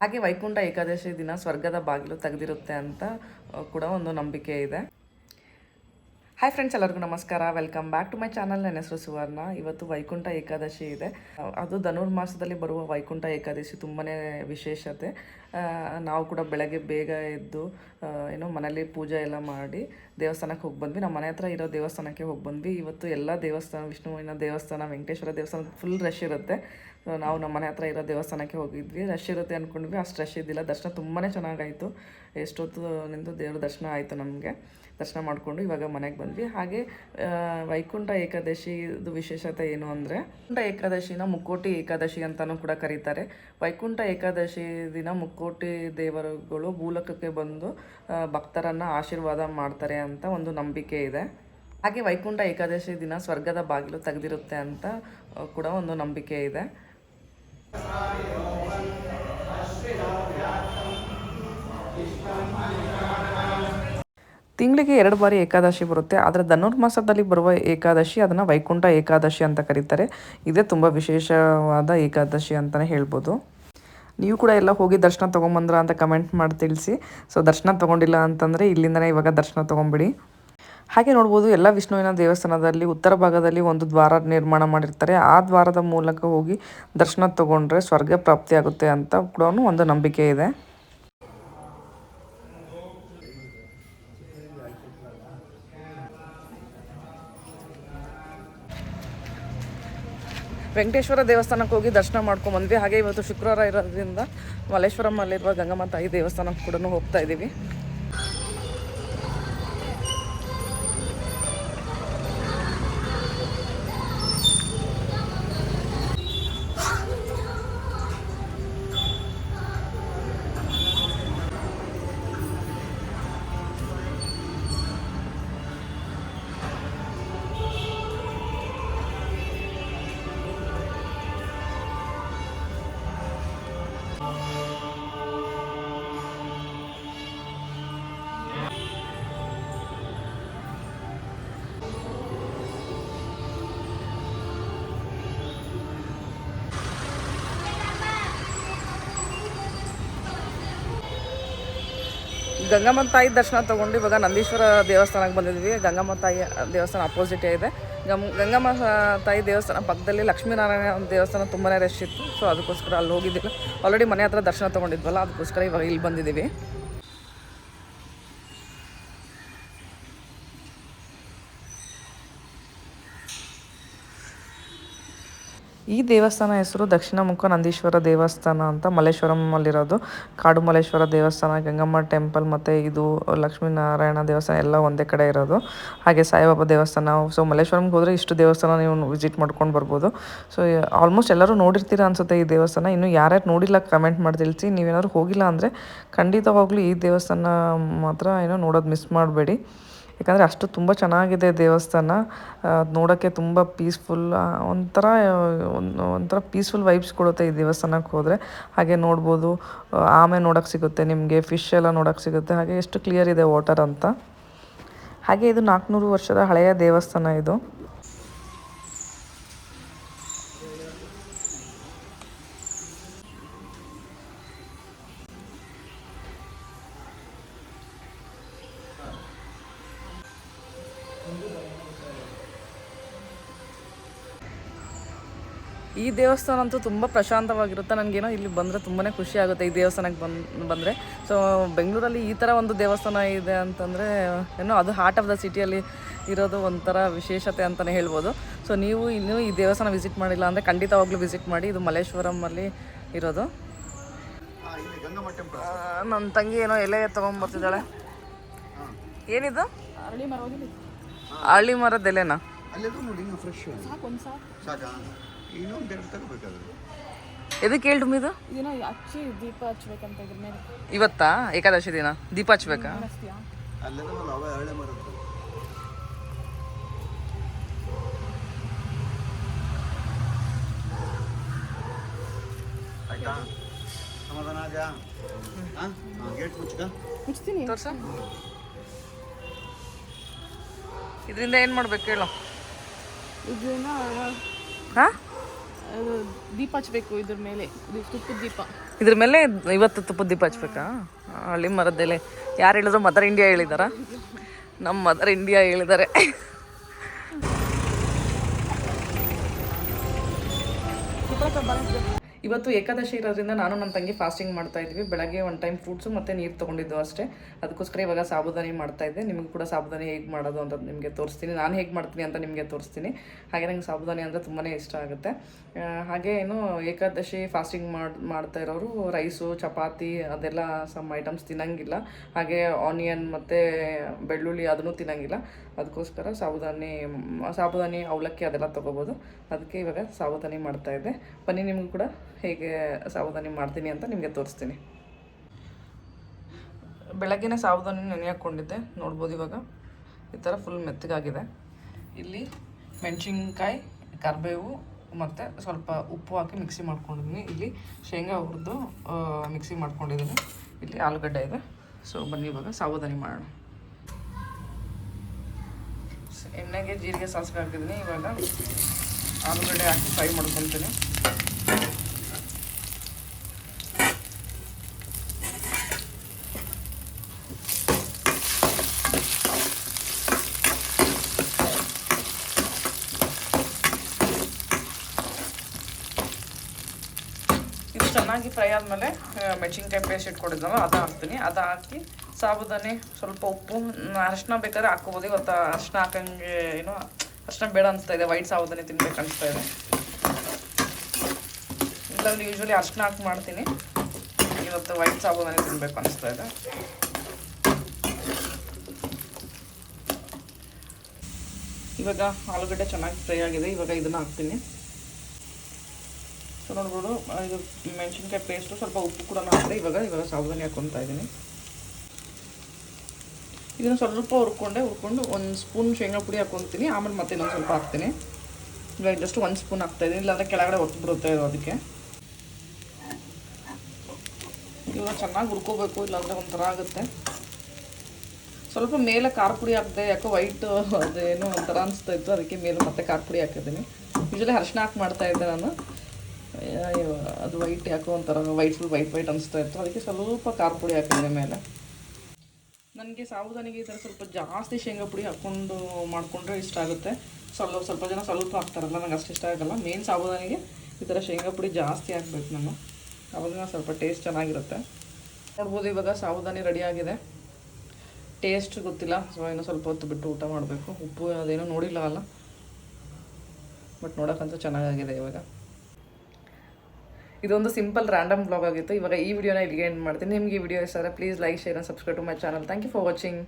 ಹಾಗೆ ವೈಕುಂಠ ಏಕಾದಶಿ ದಿನ ಸ್ವರ್ಗದ ಬಾಗಿಲು ತೆಗೆದಿರುತ್ತೆ ಅಂತ ಕೂಡ ಒಂದು ನಂಬಿಕೆ ಇದೆ. ಹಾಯ್ ಫ್ರೆಂಡ್ಸ್, ಎಲ್ಲರಿಗೂ ನಮಸ್ಕಾರ. Welcome back to my channel. ನನ್ನ ಹೆಸರು ಸುವರ್ಣ. ಇವತ್ತು ವೈಕುಂಠ ಏಕಾದಶಿ ಇದೆ. ಅದು ಧನುರ್ಮಾಸದಲ್ಲಿ ಬರುವ ವೈಕುಂಠ ಏಕಾದಶಿ ತುಂಬಾ ವಿಶೇಷತೆ. ನಾವು ಕೂಡ ಬೆಳಗ್ಗೆ ಬೇಗ ಎದ್ದು ಮನೇಲಿ ಪೂಜೆ ಎಲ್ಲ ಮಾಡಿ ದೇವಸ್ಥಾನಕ್ಕೆ ಹೋಗಿ ಬಂದ್ವಿ. ನಮ್ಮ ಮನೆ ಹತ್ರ ಇರೋ ದೇವಸ್ಥಾನಕ್ಕೆ ಹೋಗಿ ಬಂದ್ವಿ. ಇವತ್ತು ಎಲ್ಲ ದೇವಸ್ಥಾನ, ವಿಷ್ಣುವಿನ ದೇವಸ್ಥಾನ, ವೆಂಕಟೇಶ್ವರ ದೇವಸ್ಥಾನ ಫುಲ್ ರಶ್ ಇರುತ್ತೆ. ನಾವು ನಮ್ಮ ಮನೆ ಹತ್ರ ಇರೋ ದೇವಸ್ಥಾನಕ್ಕೆ ಹೋಗಿದ್ವಿ. ರಶ್ ಇರುತ್ತೆ ಅಂದ್ಕೊಂಡ್ವಿ, ಅಷ್ಟು ರಶ್ ಇದ್ದಿಲ್ಲ. ದರ್ಶನ ತುಂಬಾ ಚೆನ್ನಾಗಾಯಿತು. ಎಷ್ಟೊತ್ತು ನಿಂತು ದೇವ್ರ ದರ್ಶನ ಆಯಿತು. ನಮಗೆ ದರ್ಶನ ಮಾಡಿಕೊಂಡು ಇವಾಗ ಮನೆಗೆ ಬಂದ್ವಿ. ಹಾಗೆ ವೈಕುಂಠ ಏಕಾದಶಿದು ವಿಶೇಷತೆ ಏನು ಅಂದರೆ, ವೈಕುಂಠ ಏಕಾದಶಿನ ಮುಕ್ಕೋಟಿ ಏಕಾದಶಿ ಅಂತಲೂ ಕೂಡ ಕರೀತಾರೆ. ವೈಕುಂಠ ಏಕಾದಶಿ ದಿನ ಮುಕ್ಕೋಟಿ ದೇವರುಗಳು ಭೂಲೋಕಕ್ಕೆ ಬಂದು ಭಕ್ತರನ್ನು ಆಶೀರ್ವಾದ ಮಾಡ್ತಾರೆ ಅಂತ ಒಂದು ನಂಬಿಕೆ ಇದೆ. ಹಾಗೆ ವೈಕುಂಠ ಏಕಾದಶಿ ದಿನ ಸ್ವರ್ಗದ ಬಾಗಿಲು ತೆಗೆದಿರುತ್ತೆ ಅಂತ ಕೂಡ ಒಂದು ನಂಬಿಕೆ ಇದೆ. ತಿಂಗಳಿಗೆ 2 ಬಾರಿ ಏಕಾದಶಿ ಬರುತ್ತೆ. ಆದರೆ ಧನುರ್ಮಾಸದಲ್ಲಿ ಬರುವ ಏಕಾದಶಿ ಅದನ್ನು ವೈಕುಂಠ ಏಕಾದಶಿ ಅಂತ ಕರೀತಾರೆ. ಇದೇ ತುಂಬ ವಿಶೇಷವಾದ ಏಕಾದಶಿ ಅಂತಲೇ ಹೇಳ್ಬೋದು. ನೀವು ಕೂಡ ಎಲ್ಲ ಹೋಗಿ ದರ್ಶನ ತೊಗೊಂಬಂದ್ರ ಅಂತ ಕಮೆಂಟ್ ಮಾಡಿ ತಿಳಿಸಿ. ಸೊ ದರ್ಶನ ತೊಗೊಂಡಿಲ್ಲ ಅಂತಂದರೆ ಇಲ್ಲಿಂದನೇ ಇವಾಗ ದರ್ಶನ ತೊಗೊಂಬಿಡಿ. ಹಾಗೆ ನೋಡ್ಬೋದು, ಎಲ್ಲ ವಿಷ್ಣುವಿನ ದೇವಸ್ಥಾನದಲ್ಲಿ ಉತ್ತರ ಭಾಗದಲ್ಲಿ ಒಂದು ದ್ವಾರ ನಿರ್ಮಾಣ ಮಾಡಿರ್ತಾರೆ. ಆ ದ್ವಾರದ ಮೂಲಕ ಹೋಗಿ ದರ್ಶನ ತೊಗೊಂಡ್ರೆ ಸ್ವರ್ಗ ಪ್ರಾಪ್ತಿಯಾಗುತ್ತೆ ಅಂತ ಕೂಡ ಒಂದು ನಂಬಿಕೆ ಇದೆ. ವೆಂಕಟೇಶ್ವರ ದೇವಸ್ಥಾನಕ್ಕೆ ಹೋಗಿ ದರ್ಶನ ಮಾಡ್ಕೊಂಡ್ಬಂದ್ವಿ. ಹಾಗೆ ಇವತ್ತು ಶುಕ್ರವಾರ ಇರೋದ್ರಿಂದ ಮಲ್ಲೇಶ್ವರಮಲ್ಲಿರುವ ಗಂಗಮ್ಮ ತಾಯಿ ದೇವಸ್ಥಾನಕ್ಕೆ ಕೂಡ ಹೋಗ್ತಾ ಇದ್ದೀವಿ. ಗಂಗಮ್ಮ ತಾಯಿ ದರ್ಶನ ತೊಗೊಂಡು ಇವಾಗ ನಂದೀಶ್ವರ ದೇವಸ್ಥಾನಕ್ಕೆ ಬಂದಿದ್ವಿ. ಗಂಗಮ್ಮ ತಾಯಿ ದೇವಸ್ಥಾನ ಅಪೋಸಿಟೇ ಇದೆ. ಗಂಗಮ್ಮ ತಾಯಿ ದೇವಸ್ಥಾನ ಪಕ್ಕದಲ್ಲಿ ಲಕ್ಷ್ಮೀನಾರಾಯಣ ದೇವಸ್ಥಾನ ತುಂಬಾ ರಶ್ ಇತ್ತು. ಸೊ ಅದಕ್ಕೋಸ್ಕರ ಅಲ್ಲಿ ಹೋಗಿದ್ದಿಲ್ಲ. ಆಲ್ರೆಡಿ ಮನೆ ಹತ್ರ ದರ್ಶನ ತೊಗೊಂಡಿದ್ವಲ್ಲ, ಅದಕ್ಕೋಸ್ಕರ ಇವಾಗ ಇಲ್ಲಿ ಬಂದಿದ್ದೀವಿ. ಈ ದೇವಸ್ಥಾನ ಹೆಸರು ದಕ್ಷಿಣ ಮುಖ ನಂದೀಶ್ವರ ದೇವಸ್ಥಾನ ಅಂತ. ಮಲ್ಲೇಶ್ವರಮಲ್ಲಿರೋದು ಕಾಡು ಮಲ್ಲೇಶ್ವರ ದೇವಸ್ಥಾನ, ಗಂಗಮ್ಮ ಟೆಂಪಲ್ ಮತ್ತು ಇದು ಲಕ್ಷ್ಮೀನಾರಾಯಣ ದೇವಸ್ಥಾನ ಎಲ್ಲ ಒಂದೇ ಕಡೆ ಇರೋದು. ಹಾಗೆ ಸಾಯಿಬಾಬಾ ದೇವಸ್ಥಾನ. ಸೊ ಮಲ್ಲೇಶ್ವರಂಗೆ ಹೋದರೆ ಇಷ್ಟು ದೇವಸ್ಥಾನ ನೀವು ವಿಸಿಟ್ ಮಾಡ್ಕೊಂಡು ಬರ್ಬೋದು. ಸೊ ಆಲ್ಮೋಸ್ಟ್ ಎಲ್ಲರೂ ನೋಡಿರ್ತೀರ ಅನಿಸುತ್ತೆ ಈ ದೇವಸ್ಥಾನ. ಇನ್ನು ಯಾರ್ಯಾರು ನೋಡಿಲ್ಲ ಕಮೆಂಟ್ ಮಾಡಿ ತಿಳಿಸಿ. ನೀವೇನಾದ್ರು ಹೋಗಿಲ್ಲ ಅಂದರೆ ಖಂಡಿತವಾಗ್ಲೂ ಈ ದೇವಸ್ಥಾನ ಮಾತ್ರ ನೋಡೋದು ಮಿಸ್ ಮಾಡಬೇಡಿ. ಯಾಕಂದರೆ ಅಷ್ಟು ತುಂಬ ಚೆನ್ನಾಗಿದೆ ದೇವಸ್ಥಾನ. ನೋಡೋಕ್ಕೆ ತುಂಬ ಪೀಸ್ಫುಲ್, ಒಂಥರ ಪೀಸ್ಫುಲ್ ವೈಬ್ಸ್ ಕೊಡುತ್ತೆ ಈ ದೇವಸ್ಥಾನಕ್ಕೆ ಹೋದರೆ. ಹಾಗೆ ನೋಡ್ಬೋದು, ಆಮೆ ನೋಡೋಕ್ಕೆ ಸಿಗುತ್ತೆ ನಿಮಗೆ, ಫಿಶ್ ಎಲ್ಲ ನೋಡೋಕ್ಕೆ ಸಿಗುತ್ತೆ. ಹಾಗೆ ಎಷ್ಟು ಕ್ಲಿಯರ್ ಇದೆ ವಾಟರ್ ಅಂತ. ಹಾಗೆ ಇದು 400 ವರ್ಷದ ಹಳೆಯ ದೇವಸ್ಥಾನ ಇದು. ಈ ದೇವಸ್ಥಾನ ಅಂತೂ ತುಂಬ ಪ್ರಶಾಂತವಾಗಿರುತ್ತೆ. ನನಗೇನೋ ಇಲ್ಲಿ ಬಂದರೆ ತುಂಬಾ ಖುಷಿ ಆಗುತ್ತೆ ಈ ದೇವಸ್ಥಾನಕ್ಕೆ ಬಂದರೆ. ಸೊ ಬೆಂಗಳೂರಲ್ಲಿ ಈ ಥರ ಒಂದು ದೇವಸ್ಥಾನ ಇದೆ ಅಂತಂದರೆ ಅದು ಹಾರ್ಟ್ ಆಫ್ ದ ಸಿಟಿಯಲ್ಲಿ ಇರೋದು ಒಂಥರ ವಿಶೇಷತೆ ಅಂತಲೇ ಹೇಳ್ಬೋದು. ಸೊ ನೀವು ಇನ್ನೂ ಈ ದೇವಸ್ಥಾನ ವಿಸಿಟ್ ಮಾಡಿಲ್ಲ ಅಂದರೆ ಖಂಡಿತವಾಗ್ಲೂ ವಿಸಿಟ್ ಮಾಡಿ. ಇದು ಮಲ್ಲೇಶ್ವರಮಲ್ಲಿ ಇರೋದು. ನನ್ನ ತಂಗಿ ಏನೋ ಎಲೆ ತೊಗೊಂಬರ್ತಿದ್ದಾಳೆ. ಏನಿದು? ಅರಳಿ ಮರದ ಎಲೆನಾ? ಎದಕ್ಕೆ ಹೇಳಿ ಇದು? ದೀಪ ಹಚ್ಬೇಕಂತ. ಇವತ್ತಾ ಏಕಾದಶಿ ದಿನ ದೀಪ ಹಚ್ಬೇಕಾ? ಇದರಿಂದ ಏನು ಮಾಡ್ಬೇಕು ಹೇಳು? ಇದನ್ನ ಹಾಂ, ಅದು ದೀಪ ಹಚ್ಬೇಕು ಇದ್ರ ಮೇಲೆ, ಇದು ತುಪ್ಪದ ದೀಪ. ಇದ್ರ ಮೇಲೆ ಇವತ್ತು ತುಪ್ಪದ ದೀಪ ಹಚ್ಬೇಕಾ? ಹಳ್ಳಿ ಮರದ್ದೆಲೆ ಯಾರು ಹೇಳಿದ್ರು? ಮದರ್ ಇಂಡಿಯಾ ಹೇಳಿದಾರ? ನಮ್ಮ ಮದರ್ ಇಂಡಿಯಾ ಹೇಳಿದ್ದಾರೆ. ಇವತ್ತು ಏಕಾದಶಿ ಇರೋದ್ರಿಂದ ನಾನು ನನ್ನ ತಂಗಿ ಫಾಸ್ಟಿಂಗ್ ಮಾಡ್ತಾ ಇದ್ವಿ. ಬೆಳಗ್ಗೆ ಒಂದು ಟೈಮ್ ಫ್ರೂಟ್ಸು ಮತ್ತು ನೀರು ತೊಗೊಂಡಿದ್ದು ಅಷ್ಟೇ. ಅದಕ್ಕೋಸ್ಕರ ಇವಾಗ ಸಾಬುದಾನಿ ಮಾಡ್ತಾ ಇದ್ದೆ. ನಿಮಗೂ ಕೂಡ ಸಾಬುದಾನಿ ಹೇಗೆ ಮಾಡೋದು ಅಂತ ನಿಮಗೆ ತೋರಿಸ್ತೀನಿ, ನಾನು ಹೇಗೆ ಮಾಡ್ತೀನಿ ಅಂತ ನಿಮಗೆ ತೋರಿಸ್ತೀನಿ. ಹಾಗೆ ನಂಗೆ ಸಾಬುದಾನಿ ಅಂದರೆ ತುಂಬಾ ಇಷ್ಟ ಆಗುತ್ತೆ. ಹಾಗೆ ಏನು ಏಕಾದಶಿ ಫಾಸ್ಟಿಂಗ್ ಮಾಡ್ತಾ ಇರೋರು ರೈಸು, ಚಪಾತಿ ಅದೆಲ್ಲ ಸಮ್ ಐಟಮ್ಸ್ ತಿನ್ನಂಗಿಲ್ಲ. ಹಾಗೆ ಆನಿಯನ್ ಮತ್ತು ಬೆಳ್ಳುಳ್ಳಿ ಅದನ್ನು ತಿನ್ನಂಗಿಲ್ಲ. ಅದಕ್ಕೋಸ್ಕರ ಸಾಬುದಾನಿ ಅವಲಕ್ಕಿ ಅದೆಲ್ಲ ತೊಗೋಬೋದು. ಅದಕ್ಕೆ ಇವಾಗ ಸಾಬುದಾನಿ ಮಾಡ್ತಾಯಿದ್ದೆ. ಬನ್ನಿ ನಿಮಗೂ ಕೂಡ ಹೇಗೆ ಸಾಬುದಾನಿ ಮಾಡ್ತೀನಿ ಅಂತ ನಿಮಗೆ ತೋರಿಸ್ತೀನಿ. ಬೆಳಗ್ಗೆನೇ ಸಾಬುದಾನಿ ನೆನೆ ಹಾಕ್ಕೊಂಡಿದ್ದೆ, ನೋಡ್ಬೋದು. ಇವಾಗ ಈ ಥರ ಫುಲ್ ಮೆತ್ತಗಾಗಿದೆ. ಇಲ್ಲಿ ಮೆಣಸಿನ್ಕಾಯಿ, ಕರಿಬೇವು ಮತ್ತು ಸ್ವಲ್ಪ ಉಪ್ಪು ಹಾಕಿ ಮಿಕ್ಸಿ ಮಾಡ್ಕೊಂಡಿದ್ದೀನಿ. ಇಲ್ಲಿ ಶೇಂಗಾ ಹುರಿದು ಮಿಕ್ಸಿ ಮಾಡ್ಕೊಂಡಿದ್ದೀನಿ. ಇಲ್ಲಿ ಆಲೂಗಡ್ಡೆ ಇದೆ. ಸೊ ಬನ್ನಿ ಇವಾಗ ಸಾಬುದಾನಿ ಮಾಡೋಣ. ಎಣ್ಣೆಗೆ ಜೀರಿಗೆ ಸಾಸಿವೆ ಹಾಕಿದ್ದೀನಿ. ಇವಾಗ ಆಲೂಗಡ್ಡೆ ಹಾಕಿ ಫ್ರೈ ಮಾಡ್ಕೊತೀನಿ. ಇದು ಚೆನ್ನಾಗಿ ಫ್ರೈ ಆದಮೇಲೆ ಮೆಣಸಿನ್ಕಾಯಿ ಪೇಸ್ಟ್ ಇಟ್ಕೊಂಡಿದ್ದಲ್ಲ ಅದು ಹಾಕ್ತೀನಿ. ಅದು ಹಾಕಿ ಸಾಬುದಾನಿ, ಸ್ವಲ್ಪ ಉಪ್ಪು, ಅರಿಶಿನ ಬೇಕಾದ್ರೆ ಹಾಕ್ಕೋಬೋದು. ಇವತ್ತು ಅರಿಶಿನ ಹಾಕಂಗೆ ಏನೋ ಅರಿಶಿನ ಬೇಡ ಅನಿಸ್ತಾ ಇದೆ, ವೈಟ್ ಸಾಬುದಾನಿ ತಿನ್ಬೇಕು ಅನಿಸ್ತಾ ಇದೆ. ಇಲ್ಲಾಂದ್ರೆ ಯೂಶ್ವಲಿ ಅರಿಶಿನ ಹಾಕಿ ಮಾಡ್ತೀನಿ, ಇವತ್ತು ವೈಟ್ ಸಾಬುದಾನಿ ತಿನ್ಬೇಕು ಅನಿಸ್ತಾ ಇದೆ. ಇವಾಗ ಆಲೂಗಡ್ಡೆ ಚೆನ್ನಾಗಿ ಫ್ರೈ ಆಗಿದೆ. ಇವಾಗ ಇದನ್ನು ಹಾಕ್ತೀನಿ. ಸೊ ನೋಡ್ಬೋದು, ಇದು ಮೆಣಸಿನ್ಕಾಯಿ ಪೇಸ್ಟು, ಸ್ವಲ್ಪ ಉಪ್ಪು ಕೂಡ ಹಾಕಿದೆ. ಇವಾಗ ಸಾಬುದಾನಿ ಹಾಕ್ಕೊತಾ ಇದ್ದೀನಿ. ಇದನ್ನು ಸ್ವಲ್ಪ ಹುರ್ಕೊಂಡು ಒಂದು ಸ್ಪೂನ್ ಶೇಂಗಾ ಪುಡಿ ಹಾಕ್ಕೊತೀನಿ. ಆಮೇಲೆ ಮತ್ತೆ ಇನ್ನೊಂದು ಸ್ವಲ್ಪ ಹಾಕ್ತೀನಿ. ಇವಾಗ ಜಸ್ಟ್ 1 ಸ್ಪೂನ್ ಹಾಕ್ತಾಯಿದ್ದೀನಿ, ಇಲ್ಲಾಂದರೆ ಕೆಳಗಡೆ ಒತ್ತಿಬಿಡುತ್ತೆ ಅದಕ್ಕೆ. ಇವಾಗ ಚೆನ್ನಾಗಿ ಹುರ್ಕೋಬೇಕು, ಇಲ್ಲಾಂದರೆ ಒಂಥರ ಆಗುತ್ತೆ. ಸ್ವಲ್ಪ ಮೇಲೆ ಖಾರ ಪುಡಿ ಹಾಕಿದೆ, ಯಾಕೋ ವೈಟ್ ಅದೇನೋ ಒಂಥರ ಅನಿಸ್ತಾ ಇತ್ತು, ಅದಕ್ಕೆ ಮೇಲೆ ಮತ್ತೆ ಖಾರ ಪುಡಿ ಹಾಕಿದ್ದೀನಿ. ಯೂಶ್ವಲಿ ಅರಿಶಿನ ಹಾಕಿ ಮಾಡ್ತಾಯಿದ್ದೆ ನಾನು, ಅದು ವೈಟ್ ಯಾಕೋ ಒಂಥರ ಫುಲ್ ವೈಟ್ ಅನಿಸ್ತಾ ಇತ್ತು, ಅದಕ್ಕೆ ಸ್ವಲ್ಪ ಖಾರ ಪುಡಿ ಹಾಕಿದ್ದೆ ಮೇಲೆ. ನನಗೆ ಸಾಬುದಾನಿಗೆ ಈ ಥರ ಸ್ವಲ್ಪ ಜಾಸ್ತಿ ಶೇಂಗಾ ಪುಡಿ ಹಾಕ್ಕೊಂಡು ಮಾಡಿಕೊಂಡ್ರೆ ಇಷ್ಟ ಆಗುತ್ತೆ. ಸ್ವಲ್ಪ ಜನ ಸ್ವಲ್ಪ ಹಾಕ್ತಾರಲ್ಲ, ನಂಗೆ ಅಷ್ಟು ಇಷ್ಟ ಆಗೋಲ್ಲ. ಮೇನ್ ಸಾಬುದಾನಿಗೆ ಈ ಥರ ಶೇಂಗಾ ಪುಡಿ ಜಾಸ್ತಿ ಹಾಕ್ಬೇಕು ನಾನು, ಅವಾಗ ಸ್ವಲ್ಪ ಟೇಸ್ಟ್ ಚೆನ್ನಾಗಿರುತ್ತೆ. ನೋಡ್ಬೋದು ಇವಾಗ ಸಾಬುದಾನಿ ರೆಡಿಯಾಗಿದೆ. ಟೇಸ್ಟ್ ಗೊತ್ತಿಲ್ಲ, ಸೊ ಇನ್ನೂ ಸ್ವಲ್ಪ ಹೊತ್ತು ಬಿಟ್ಟು ಊಟ ಮಾಡಬೇಕು. ಉಪ್ಪು ಅದೇನೋ ನೋಡಿಲ್ಲ ಅಲ್ಲ, ಬಟ್ ನೋಡೋಕ್ಕಂತೂ ಚೆನ್ನಾಗಾಗಿದೆ. ಇವಾಗ ಇದೊಂದು ಸಿಂಪಲ್ ರ್ಯಾಂಡಮ್ ಬ್ಲಾಗ್ ಆಗಿತ್ತು. ಇವಾಗ ಈ ವಿಡಿಯೋನ ಇಲ್ಲಿಗೆ ಎಂಡ್ ಮಾಡ್ತೀನಿ. ನಿಮಗೆ ಈ ವಿಡಿಯೋ ಇಷ್ಟ ಆದರೆ please like, share and subscribe to my channel. Thank you for watching.